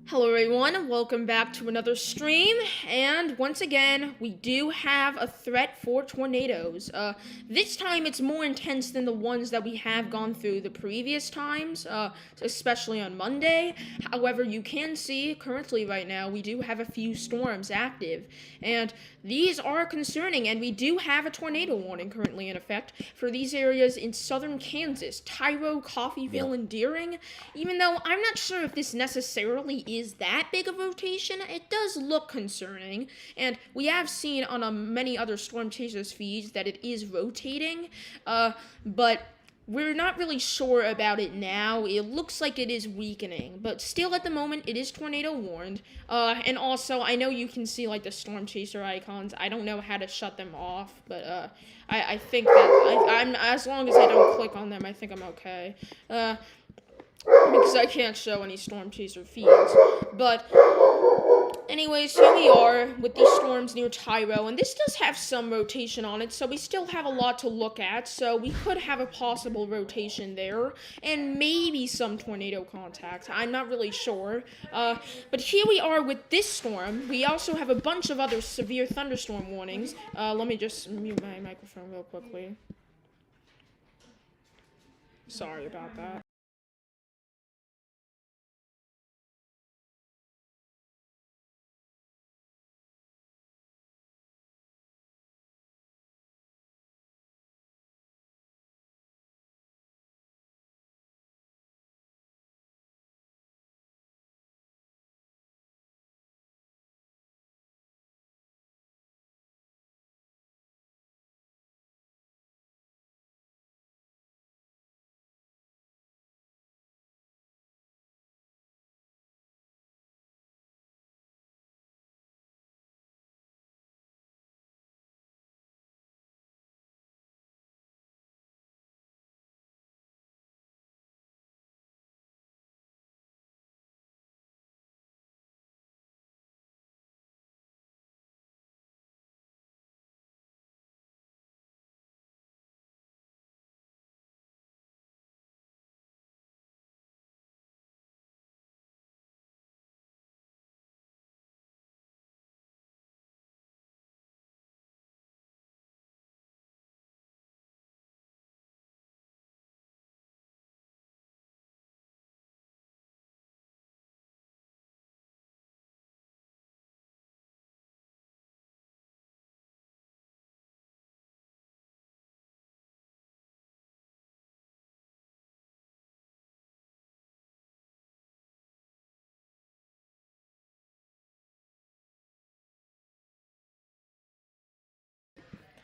Hello everyone, welcome back to another stream, and once again, we do have a threat for tornadoes. This time it's more intense than the ones that we have gone through the previous times, especially on Monday. However, you can see, currently right now, we do have a few storms active, and these are concerning, and we do have a tornado warning currently in effect for these areas in southern Kansas, Tyro, Coffeyville, and Deering. Even though I'm not sure if this necessarily is that big of a rotation, it does look concerning, and we have seen on many other Storm Chasers feeds that it is rotating, but we're not really sure about it now. It looks like it is weakening, but still at the moment it is tornado warned. And also I know you can see like the Storm Chaser icons. I don't know how to shut them off, but I think that I'm as long as I don't click on them, I think I'm okay. Because I can't show any Storm Chaser feeds. But anyways, here we are with these storms near Tyro, and this does have some rotation on it, so we still have a lot to look at, so we could have a possible rotation there, and maybe some tornado contacts. I'm not really sure. But here we are with this storm. We also have a bunch of other severe thunderstorm warnings. Let me just mute my microphone real quickly. Sorry about that.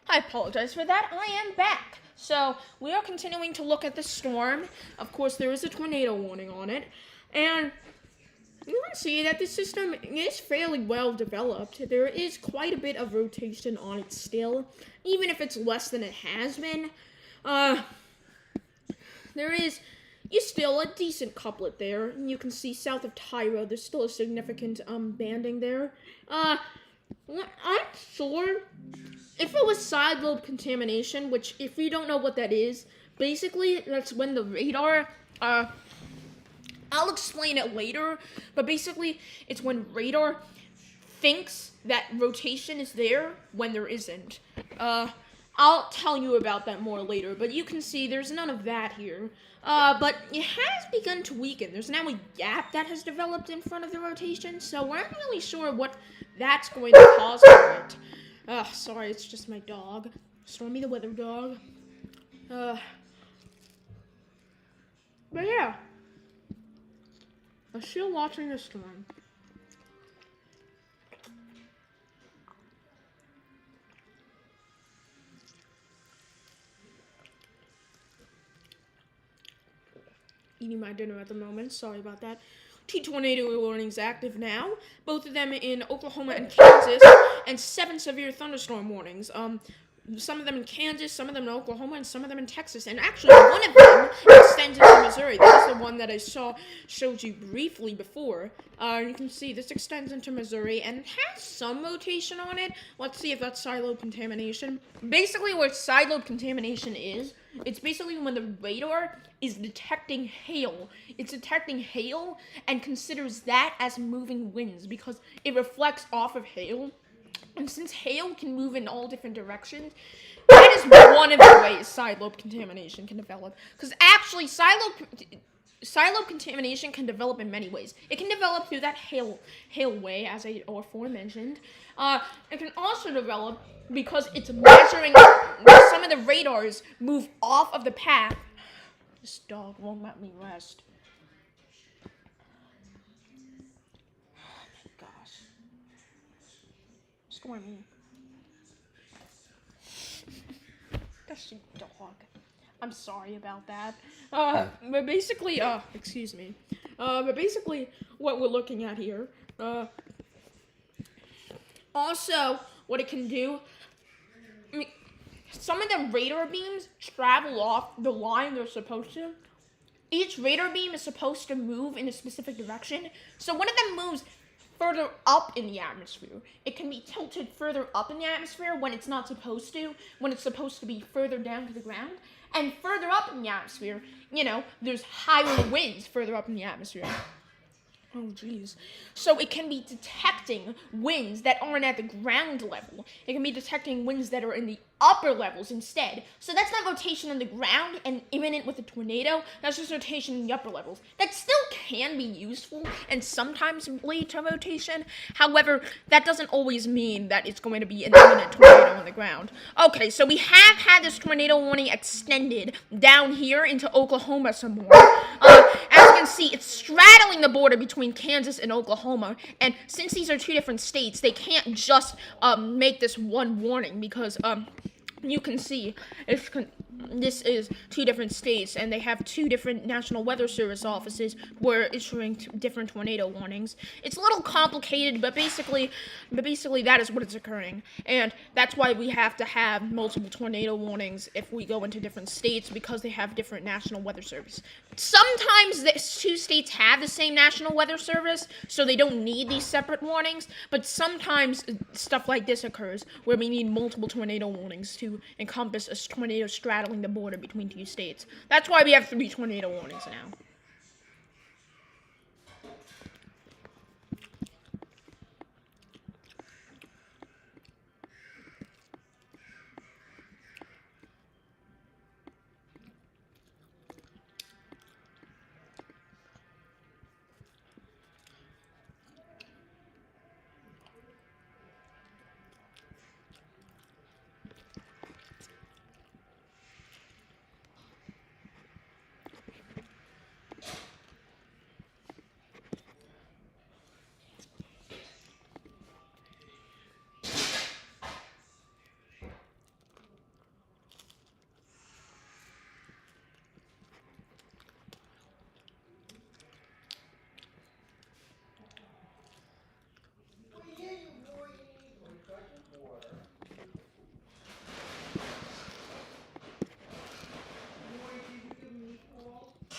I apologize for that. I am back. So, we are continuing to look at the storm. Of course, there is a tornado warning on it. And you can see that the system is fairly well developed. There is quite a bit of rotation on it still, even if it's less than it has been. There is still a decent couplet there. You can see south of Tyro, there's still a significant banding there. I'm sure if it was side lobe contamination, which if you don't know what that is, basically that's when the radar, I'll explain it later, but basically it's when radar thinks that rotation is there when there isn't. I'll tell you about that more later, but you can see there's none of that here. But it has begun to weaken. There's now a gap that has developed in front of the rotation, so we're not really sure what that's going to cause for it. Sorry, it's just my dog. Stormy the weather dog. But yeah. I'm still watching the storm. Eating my dinner at the moment, sorry about that. 2 tornado warnings active now, both of them in Oklahoma and Kansas, and 7 severe thunderstorm warnings. Some of them in Kansas, some of them in Oklahoma, and some of them in Texas. And actually, one of them extends into Missouri. That is the one that I showed you briefly before. You can see this extends into Missouri, and it has some rotation on it. Let's see if that's side lobe contamination. Basically, what side lobe contamination is It's basically when the radar is detecting hail. It's detecting hail and considers that as moving winds because it reflects off of hail. And since hail can move in all different directions, that is one of the ways side lobe contamination can develop. Because actually, side lobe contamination can develop in many ways. It can develop through that hail way, as I aforementioned. It can also develop because it's measuring some of the radars move off of the path. This dog won't let me rest. Oh my gosh. Stormy. That's your dog. I'm sorry about that. But basically, excuse me. But basically, what we're looking at here, also, what it can do, I mean, some of the radar beams travel off the line they're supposed to. Each radar beam is supposed to move in a specific direction, so one of them moves further up in the atmosphere. It can be tilted further up in the atmosphere when it's not supposed to, when it's supposed to be further down to the ground. And further up in the atmosphere, there's higher winds further up in the atmosphere. Oh, jeez. So it can be detecting winds that aren't at the ground level. It can be detecting winds that are in the upper levels instead. So that's not rotation on the ground and imminent with a tornado. That's just rotation in the upper levels. That still can be useful and sometimes lead to rotation. However, that doesn't always mean that it's going to be an imminent tornado on the ground. Okay, so we have had this tornado warning extended down here into Oklahoma some more. As you can see, it's straddling the border between Kansas and Oklahoma. And since these are two different states, they can't just make this one warning because you can see this is two different states, and they have two different National Weather Service offices who are issuing different tornado warnings. It's a little complicated, but basically that is what is occurring, and that's why we have to have multiple tornado warnings if we go into different states because they have different National Weather Service. Sometimes the two states have the same National Weather Service, so they don't need these separate warnings, but sometimes stuff like this occurs where we need multiple tornado warnings to encompass a tornado straddling the border between two states. That's why we have 3 tornado warnings now.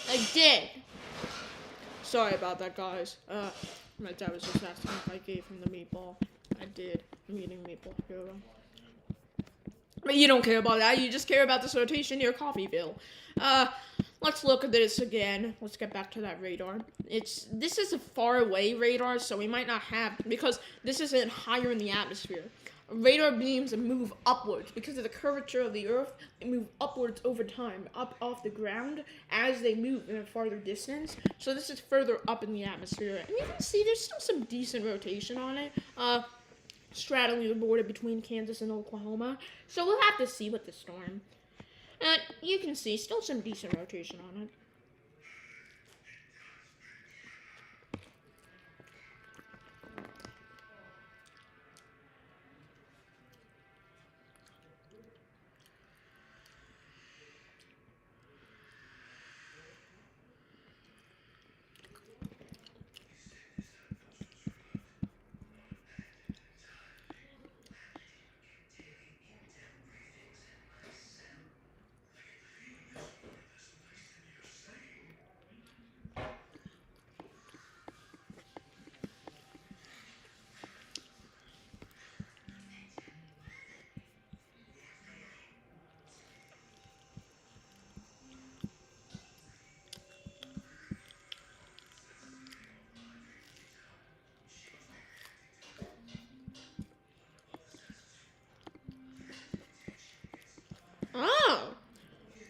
I did. Sorry about that, guys. My dad was just asking if I gave him the meatball. I did. I'm eating meatball. But you don't care about that. You just care about this rotation near Coffeeville. Let's look at this again. Let's get back to that radar. This is a far away radar, so we might not have, because this isn't higher in the atmosphere. Radar beams move upwards because of the curvature of the Earth. They move upwards over time, up off the ground as they move in a farther distance. So this is further up in the atmosphere, and you can see there's still some decent rotation on it. Straddling the border between Kansas and Oklahoma. So we'll have to see with the storm. And you can see still some decent rotation on it.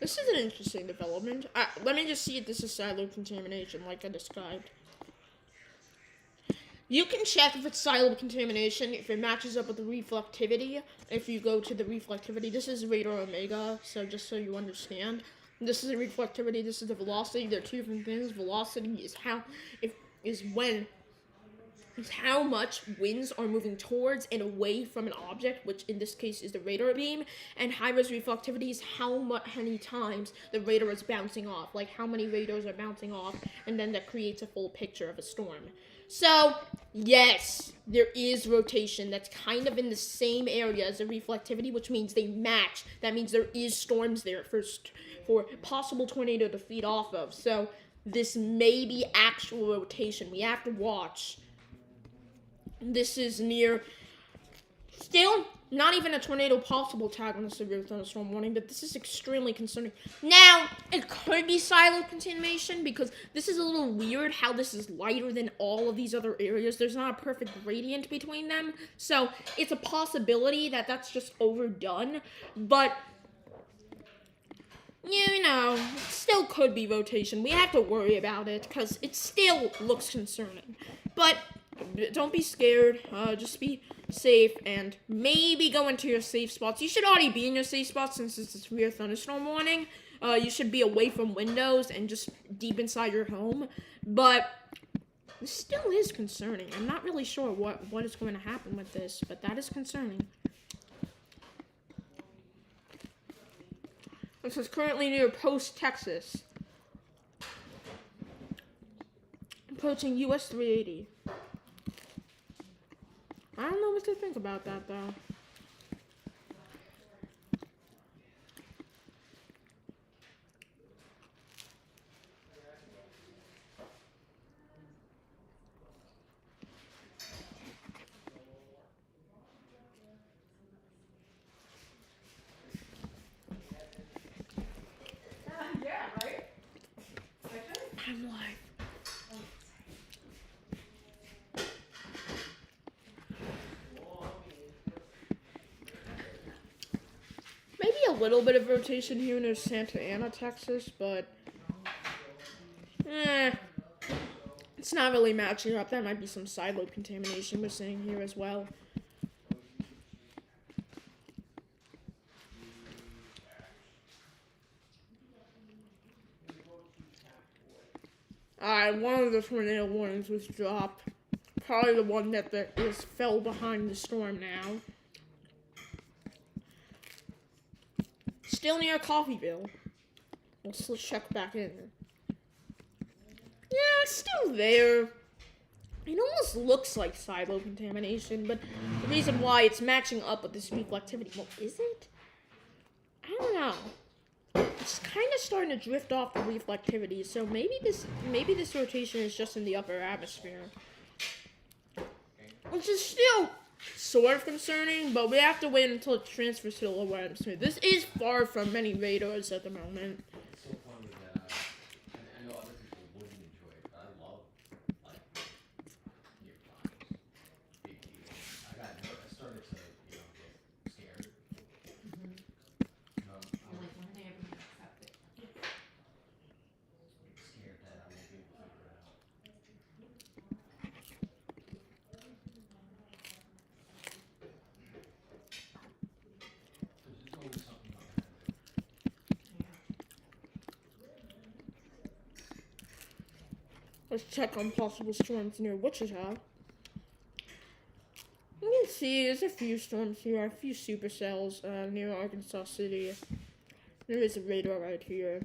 This is an interesting development. Let me just see if this is silo contamination, like I described. You can check if it's silo contamination, if it matches up with the reflectivity. If you go to the reflectivity, this is radar omega, so just so you understand. This is the reflectivity, this is the velocity. They're two different things. Velocity is how much winds are moving towards and away from an object, which in this case is the radar beam, and high-res reflectivity is how many times the radar is bouncing off, like how many radars are bouncing off, and then that creates a full picture of a storm. So, yes, there is rotation that's kind of in the same area as the reflectivity, which means they match. That means there is storms there for possible tornado to feed off of. So, this may be actual rotation. We have to watch. This is near, still not even a tornado possible tag on the severe thunderstorm warning, but this is extremely concerning. Now, it could be silo contamination because this is a little weird how this is lighter than all of these other areas. There's not a perfect gradient between them, so it's a possibility that that's just overdone, but you know, it still could be rotation. We have to worry about it because it still looks concerning, but don't be scared, just be safe, and maybe go into your safe spots. You should already be in your safe spots since it's a severe thunderstorm warning. You should be away from windows and just deep inside your home, but this still is concerning. I'm not really sure what is going to happen with this, but that is concerning. This is currently near Post, Texas. Approaching US 380. I don't know what to think about that, though. Yeah, right? I'm live. Maybe a little bit of rotation here near Santa Ana, Texas, but it's not really matching up. That might be some silo contamination we're seeing here as well. Alright, one of the tornado warnings was dropped. Probably the one that fell behind the storm now. Still near Coffeyville. Let's check back in. Yeah, it's still there. It almost looks like silo contamination, but the reason why it's matching up with this reflectivity, well, is it? I don't know. It's kind of starting to drift off the reflectivity, so maybe this rotation is just in the upper atmosphere, which is still sort of concerning, but we have to wait until it transfers to the lower atmosphere. This is far from many radars at the moment. It's so funny that I know other people wouldn't enjoy it, but I love like near fires. Big deal. I started to get scared. Like, when they ever accept it. Scared that I won't be able to figure it out. There's always something about that. Let's check on possible storms near Wichita. You can see there's a few storms here, a few supercells near Arkansas City. There is a radar right here.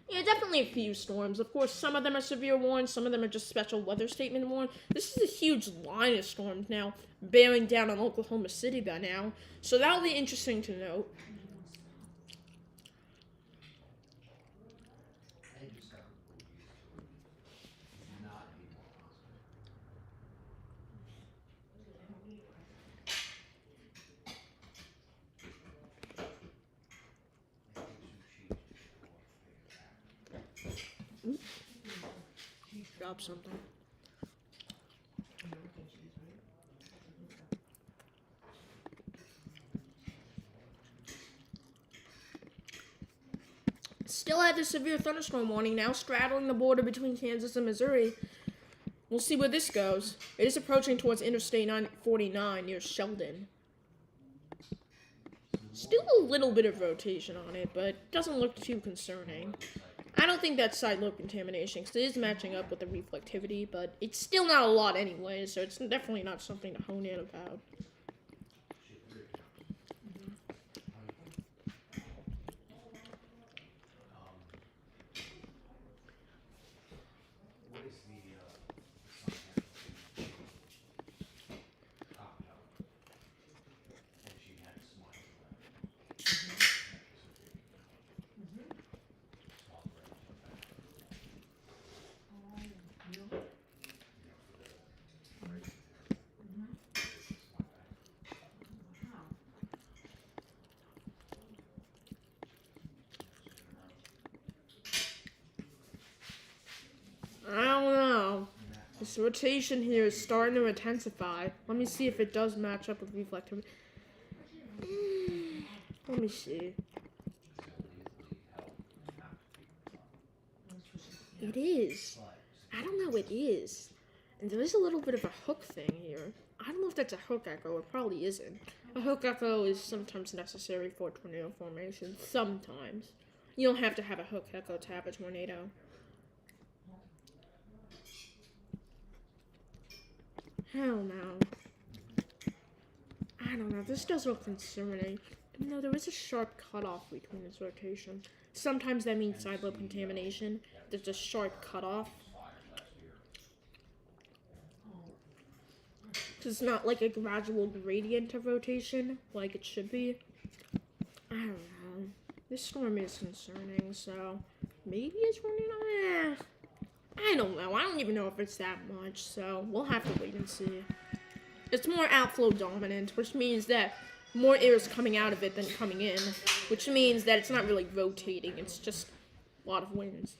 Yeah, definitely a few storms. Of course, some of them are severe warnings, some of them are just special weather statement warnings. This is a huge line of storms now, bearing down on Oklahoma City by now. So that'll be interesting to note. I just got used to it. Not anymore. Drop something. Still at the severe thunderstorm warning now, straddling the border between Kansas and Missouri. We'll see where this goes. It is approaching towards Interstate 949 near Sheldon. Still a little bit of rotation on it, but doesn't look too concerning. I don't think that's side lobe contamination, because it is matching up with the reflectivity, but it's still not a lot anyway, so it's definitely not something to hone in about. I don't know. This rotation here is starting to intensify. Let me see if it does match up with reflectivity. Let me see. It is. I don't know, it is. And there is a little bit of a hook thing here. I don't know if that's a hook echo. It probably isn't. A hook echo is sometimes necessary for tornado formation. Sometimes. You don't have to have a hook echo to have a tornado. Hell no. I don't know. This does look concerning. No, there is a sharp cutoff between this rotation. Sometimes that means side lobe contamination. There's a sharp cutoff. It's not like a gradual gradient of rotation like it should be. I don't know. This storm is concerning, so maybe it's running on. I don't know. I don't even know if it's that much, so we'll have to wait and see. It's more outflow dominant, which means that more air is coming out of it than coming in, which means that it's not really rotating. It's just a lot of winds.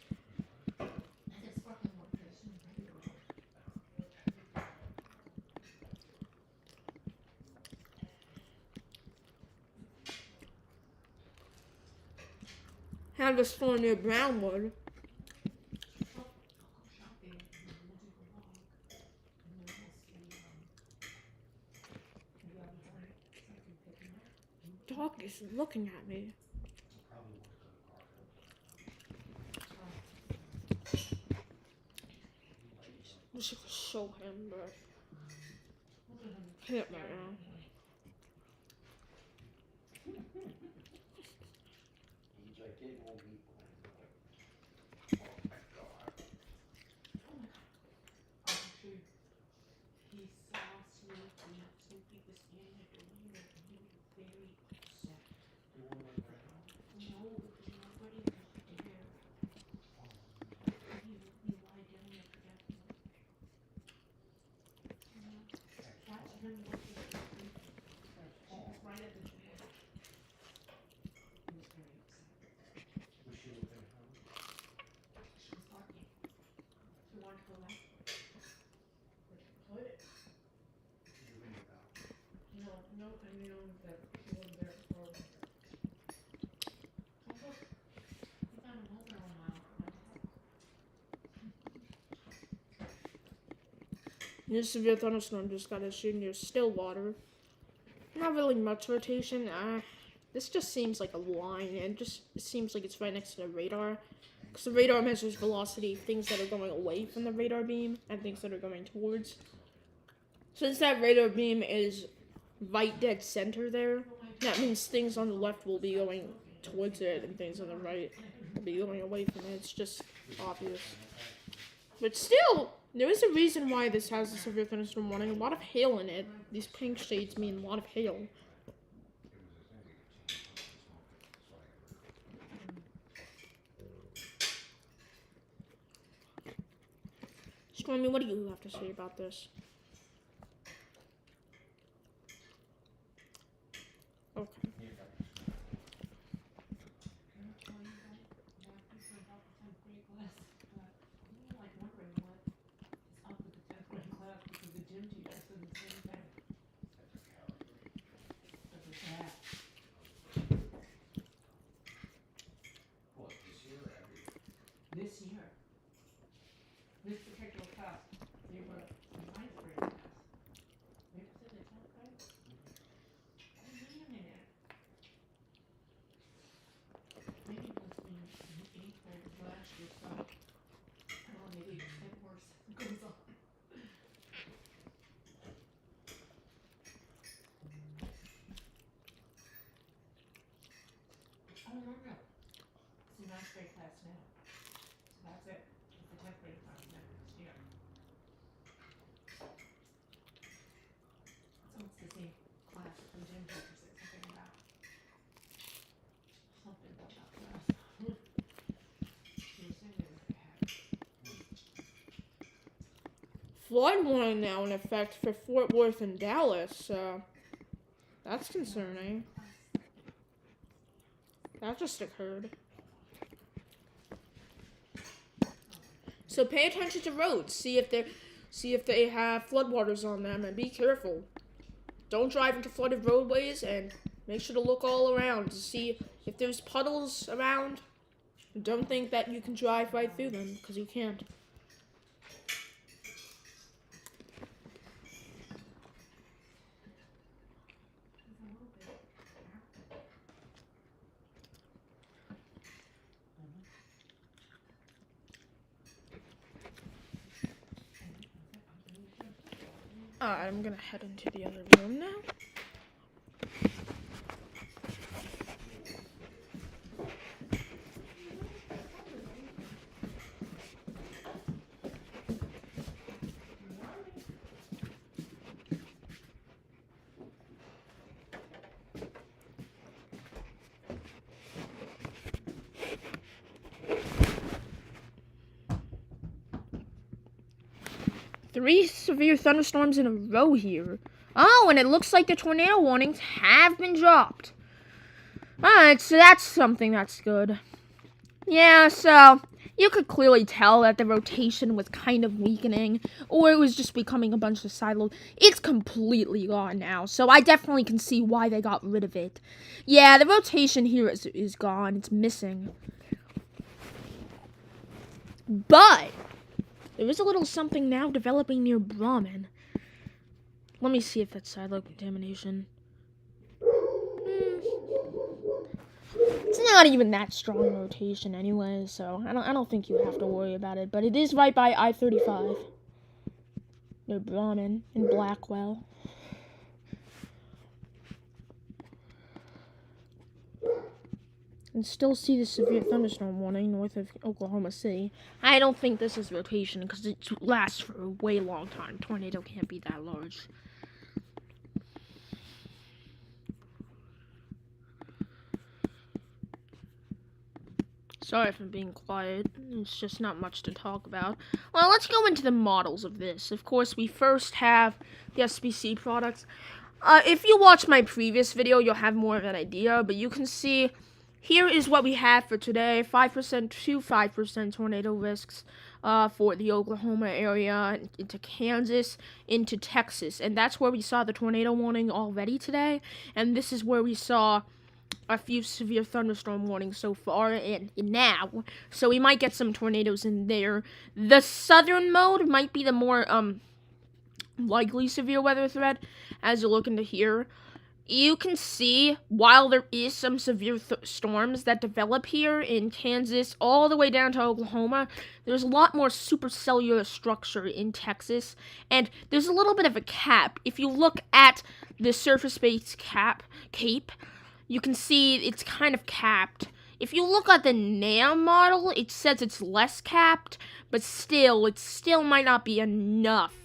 Have a storm near Brownwood. Dog is looking at me. Wish I could show him, but can't right now. This severe thunderstorm just got issued near Stillwater. Not really much rotation. This just seems like a line, and it seems like it's right next to the radar. Because the radar measures velocity, things that are going away from the radar beam, and things that are going towards. Since that radar beam is right dead center there, that means things on the left will be going towards it, and things on the right will be going away from it. It's just obvious. But still, there is a reason why this has a severe thunderstorm warning. A lot of hail in it. These pink shades mean a lot of hail. Stormy, what do you have to say about this? Okay. What, this year or every year? This year. This particular class, they were the ninth grade class. Maybe it's in the 10th grade? Wait a minute. Maybe it was in the 8th grade of last year, so I don't know, maybe it gets worse. It goes on. Oh, no. It's the 9th grade class now. So that's it. It's the 10th grade class next year. So it's the same class that the gym teacher said something about. Something about that class. She was saying they were bad. Flood warning now in effect for Fort Worth and Dallas. That's concerning. That just occurred. So pay attention to roads. See if they have floodwaters on them, and be careful. Don't drive into flooded roadways, and make sure to look all around to see if there's puddles around. Don't think that you can drive right through them, because you can't. Alright, I'm gonna head into the other room now. Three severe thunderstorms in a row here. Oh, and it looks like the tornado warnings have been dropped. Alright, so that's something that's good. Yeah, so you could clearly tell that the rotation was kind of weakening, or it was just becoming a bunch of silos. It's completely gone now, so I definitely can see why they got rid of it. Yeah, the rotation here is gone. It's missing. But there is a little something now developing near Brahman. Let me see if that's silo contamination. It's not even that strong rotation anyway, so I don't think you have to worry about it. But it is right by I-35. Near Brahman and Blackwell. And still see the severe thunderstorm warning north of Oklahoma City. I don't think this is rotation because it lasts for a way long time. Tornado can't be that large. Sorry for being quiet. It's just not much to talk about. Well, let's go into the models of this. Of course, we first have the SBC products. If you watch my previous video, you'll have more of an idea, but you can see here is what we have for today. 5% to 5% tornado risks for the Oklahoma area, into Kansas, into Texas. And that's where we saw the tornado warning already today. And this is where we saw a few severe thunderstorm warnings so far and now. So we might get some tornadoes in there. The southern mode might be the more likely severe weather threat, as you look into here. You can see, while there is some severe storms that develop here in Kansas all the way down to Oklahoma, there's a lot more supercellular structure in Texas, and there's a little bit of a cap. If you look at the surface-based cape, you can see it's kind of capped. If you look at the NAM model, it says it's less capped, but still, it still might not be enough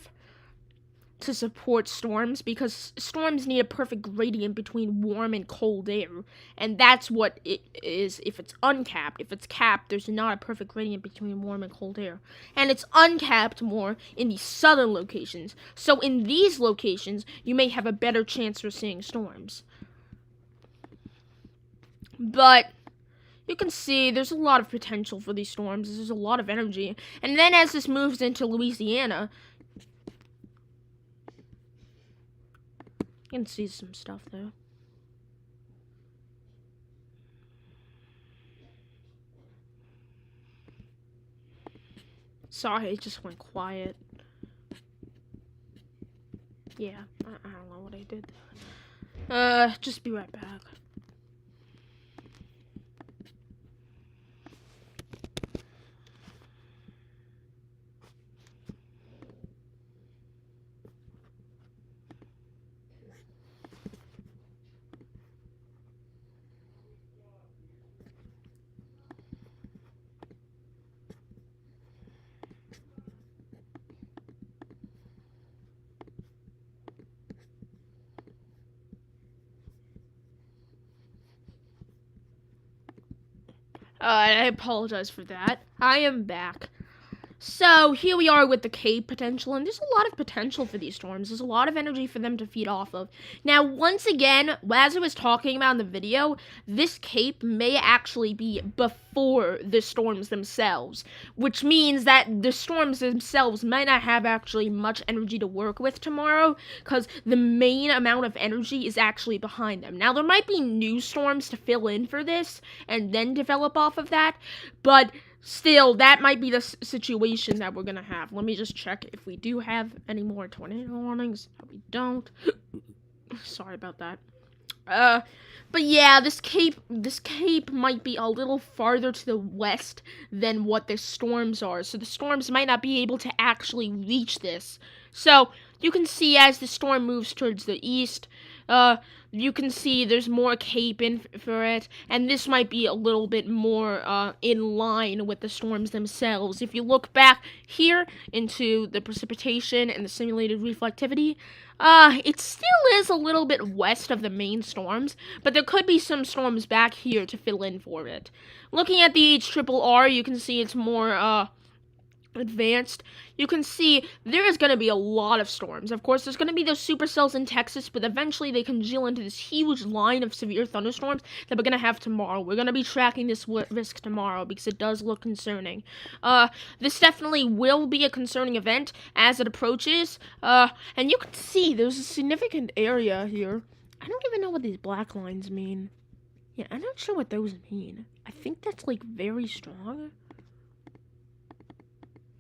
to support storms, because storms need a perfect gradient between warm and cold air, and that's what it is if it's uncapped. If it's capped, there's not a perfect gradient between warm and cold air, and it's uncapped more in the southern locations. So in these locations, you may have a better chance for seeing storms. But you can see there's a lot of potential for these storms. There's a lot of energy. And then as this moves into Louisiana, You can see some stuff there. Sorry, it just went quiet. Yeah, I don't know what I did there. Just be right back. I apologize for that. I am back. So, here we are with the cape potential, and there's a lot of potential for these storms. There's a lot of energy for them to feed off of. Now, once again, as I was talking about in the video, this cape may actually be before the storms themselves, which means that the storms themselves might not have actually much energy to work with tomorrow, because the main amount of energy is actually behind them. Now, there might be new storms to fill in for this, and then develop off of that, but still, that might be the situation that we're gonna have. Let me just check if we do have any more tornado warnings. No, we don't. Sorry about that. But yeah, this cape might be a little farther to the west than what the storms are. So the storms might not be able to actually reach this. So you can see as the storm moves towards the east, you can see there's more cape in for it, and this might be a little bit more in line with the storms themselves. If you look back here into the precipitation and the simulated reflectivity, it still is a little bit west of the main storms, but there could be some storms back here to fill in for it. Looking at the HRRR, you can see it's more, advanced. You can see there is going to be a lot of storms. Of course, there's going to be those supercells in Texas, but eventually they congeal into this huge line of severe thunderstorms that we're going to have tomorrow. We're going to be tracking this risk tomorrow because it does look concerning. This definitely will be a concerning event as it approaches. And you can see there's a significant area here. I don't even know what these black lines mean. Yeah, I'm not sure what those mean. I think that's like very strong.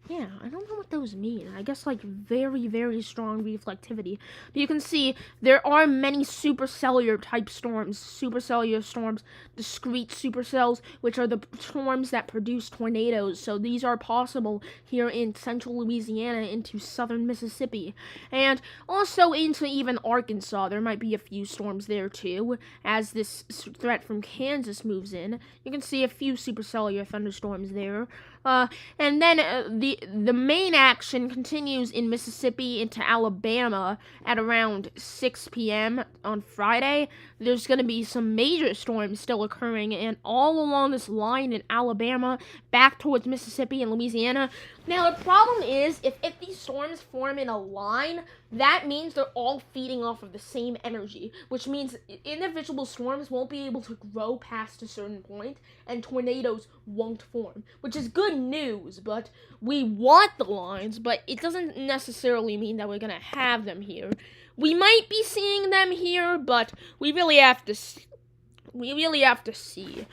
Yeah, I don't know what those mean. I guess, like, very, very strong reflectivity. But you can see there are many supercellular type storms. Supercellular storms, discrete supercells, which are the storms that produce tornadoes. So these are possible here in central Louisiana into southern Mississippi. And also into even Arkansas. There might be a few storms there, too. As this threat from Kansas moves in, you can see a few supercellular thunderstorms there. And then the main action continues in Mississippi into Alabama at around 6 p.m. on Friday. There's going to be some major storms still occurring, and all along this line in Alabama, back towards Mississippi and Louisiana. Now, the problem is, if these storms form in a line, that means they're all feeding off of the same energy, which means individual storms won't be able to grow past a certain point, and tornadoes won't form, which is good news, but we want the lines, but it doesn't necessarily mean that we're gonna have them here. We might be seeing them here, but we really have to see.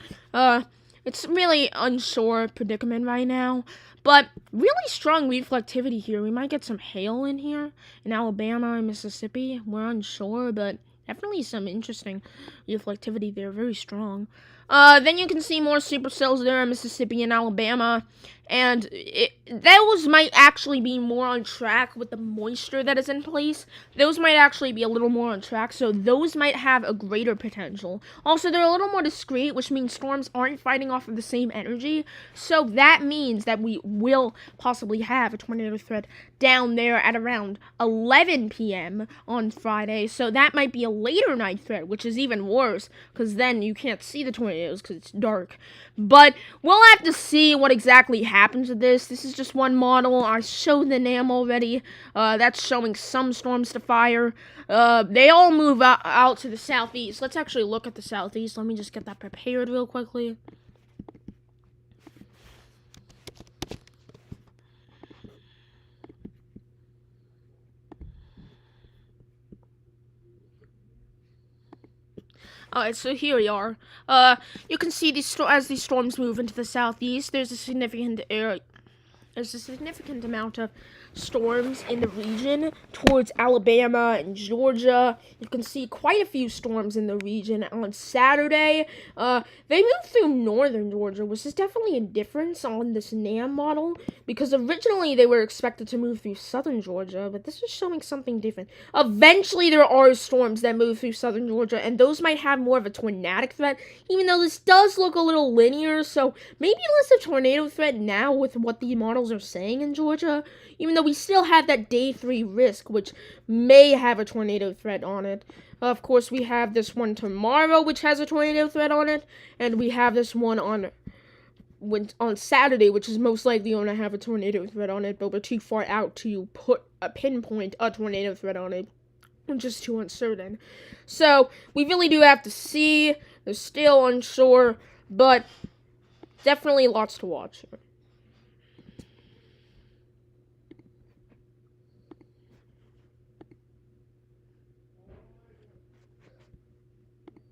It's really unsure predicament right now, but really strong reflectivity here. We might get some hail in here in Alabama and Mississippi. We're unsure, but definitely some interesting reflectivity there, very strong. Then you can see more supercells there in Mississippi and Alabama, and those might actually be more on track with the moisture that is in place. Those might actually be a little more on track, so those might have a greater potential. Also, they're a little more discrete, which means storms aren't fighting off of the same energy, so that means that we will possibly have a tornado threat down there at around 11 p.m. on Friday, so that might be a later night threat, which is even worse, because then you can't see the tornadoes because it's dark. But we'll have to see what exactly happens with this. This is just one model. I showed the NAM already. That's showing some storms to fire. They all move out to the southeast. Let's actually look at the southeast. Let me just get that prepared real quickly. Alright, so here we are. You can see as these storms move into the southeast, there's a significant amount of storms in the region towards Alabama and Georgia. You can see quite a few storms in the region on Saturday. They moved through northern Georgia, which is definitely a difference on this NAM model, because originally they were expected to move through southern Georgia, but this is showing something different. Eventually there are storms that move through southern Georgia, and those might have more of a tornadic threat, even though this does look a little linear, so maybe less of a tornado threat now with what the models are saying in Georgia, even though we still have that day 3 risk, which may have a tornado threat on it. Of course, we have this one tomorrow, which has a tornado threat on it, and we have this one on Saturday, which is most likely going to have a tornado threat on it, but we're too far out to pinpoint a tornado threat on it, which is too uncertain. So, we really do have to see. They're still unsure, but definitely lots to watch here.